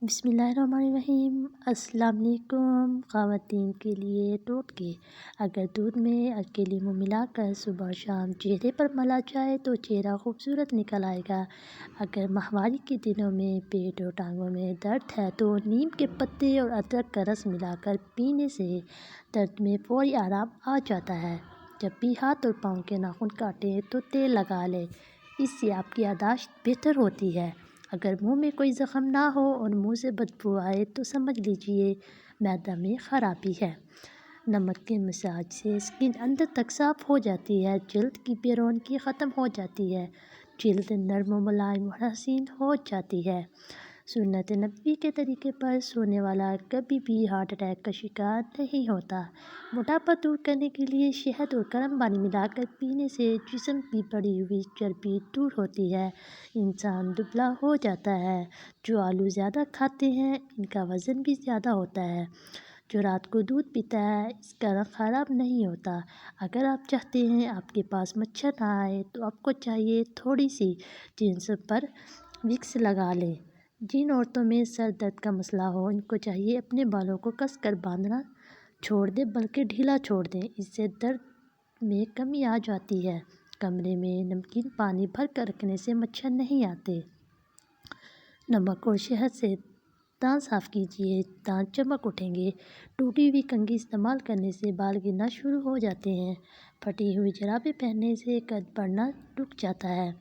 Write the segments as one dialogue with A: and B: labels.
A: بسم اللہ الرحمن الرحیم۔ السلام علیکم۔ خواتین کے لیے ٹوٹکے۔ اگر دودھ میں اکیلے لیموں ملا کر صبح شام چہرے پر ملا جائے تو چہرہ خوبصورت نکل آئے گا۔ اگر ماہواری کے دنوں میں پیٹ اور ٹانگوں میں درد ہے تو نیم کے پتے اور ادرک کا رس ملا کر پینے سے درد میں فوری آرام آ جاتا ہے۔ جب بھی ہاتھ اور پاؤں کے ناخن کاٹیں تو تیل لگا لیں، اس سے آپ کی یادداشت بہتر ہوتی ہے۔ اگر منہ میں کوئی زخم نہ ہو اور منہ سے بدبو آئے تو سمجھ لیجیے معدہ میں خرابی ہے۔ نمک کے مساج سے اسکن اندر تک صاف ہو جاتی ہے، جلد کی بے رونقی ختم ہو جاتی ہے، جلد نرم و ملائم اور حسین ہو جاتی ہے۔ سنت نبوی کے طریقے پر سونے والا کبھی بھی ہارٹ اٹیک کا شکار نہیں ہوتا۔ موٹاپا دور کرنے کے لیے شہد اور گرم پانی ملا کر پینے سے جسم کی بڑھی ہوئی چربی دور ہوتی ہے، انسان دبلا ہو جاتا ہے۔ جو آلو زیادہ کھاتے ہیں ان کا وزن بھی زیادہ ہوتا ہے۔ جو رات کو دودھ پیتا ہے اس کا رنگ خراب نہیں ہوتا۔ اگر آپ چاہتے ہیں آپ کے پاس مچھر نہ آئے تو آپ کو چاہیے تھوڑی سی جینس پر وکس لگا لیں۔ جن عورتوں میں سر درد کا مسئلہ ہو ان کو چاہیے اپنے بالوں کو کس کر باندھنا چھوڑ دیں بلکہ ڈھیلا چھوڑ دیں، اس سے درد میں کمی آ جاتی ہے۔ کمرے میں نمکین پانی بھر کر رکھنے سے مچھر نہیں آتے۔ نمک اور شہد سے دانت صاف کیجیے، دانت چمک اٹھیں گے۔ ٹوٹی ہوئی کنگھی استعمال کرنے سے بال گرنا شروع ہو جاتے ہیں۔ پھٹی ہوئی جرابیں پہننے سے قد بڑھنا رک جاتا ہے۔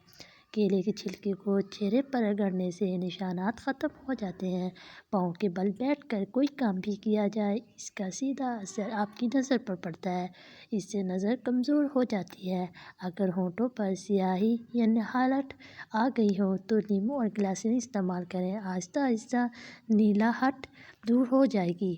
A: کیلے کے چھلکے کو چہرے پر رگڑنے سے نشانات ختم ہو جاتے ہیں۔ پاؤں کے بل بیٹھ کر کوئی کام بھی کیا جائے اس کا سیدھا اثر آپ کی نظر پر پڑتا ہے، اس سے نظر کمزور ہو جاتی ہے۔ اگر ہونٹوں پر سیاہی یا نہاہٹ آ گئی ہو تو لیموں اور گلسرین استعمال کریں، آہستہ آہستہ نہاہٹ دور ہو جائے گی۔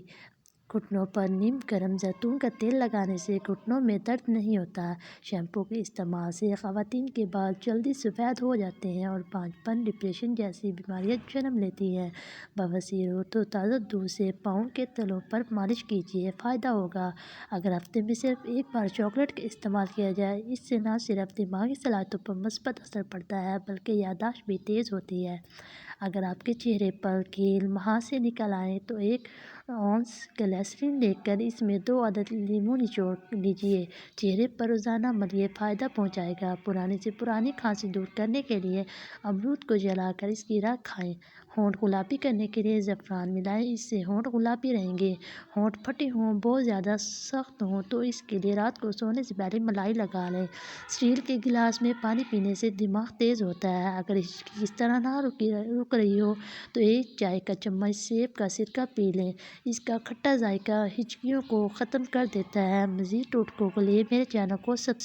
A: گھٹنوں پر نیم گرم زیتون کا تیل لگانے سے گھٹنوں میں درد نہیں ہوتا۔ شیمپو کے استعمال سے خواتین کے بال جلدی سفید ہو جاتے ہیں اور بانجھ پن، ڈپریشن جیسی بیماریاں جنم لیتی ہیں۔ بواسیر ہو تو تازہ دودھ سے پاؤں کے تلوؤں پر مالش کیجیے، فائدہ ہوگا۔ اگر ہفتے میں صرف ایک بار چاکلیٹ کا استعمال کیا جائے اس سے نہ صرف دماغی صلاحیتوں پر مثبت اثر پڑتا ہے بلکہ یادداشت بھی تیز ہوتی ہے۔ اگر آپ کے چہرے پر کیل، مہاسے نکل آئیں تو 1 اونس گلسرین لے کر اس میں 2 عدد لیموں نچوڑ لیجیے، چہرے پر روزانہ ملیے، فائدہ پہنچائے گا۔ پرانی سے پرانی کھانسی دور کرنے کے لیے امرود کو جلا کر اس کی رس کھائیں۔ ہونٹ گلابی کرنے کے لیے زعفران ملائیں، اس سے ہونٹ گلابی رہیں گے۔ ہونٹ پھٹے ہوں، بہت زیادہ سخت ہوں تو اس کے لیے رات کو سونے سے پہلے ملائی لگا لیں۔ اسٹیل کے گلاس میں پانی پینے سے دماغ تیز ہوتا ہے۔ اگر ہچکی اس طرح نہ رک رہی ہو تو 1 چائے کا چمچ سیب کا سرکہ پی لیں، اس کا کھٹا ذائقہ ہچکیوں کو ختم کر دیتا ہے۔ مزید ٹوٹکوں کے لیے میرے چینل کو سبسکرائب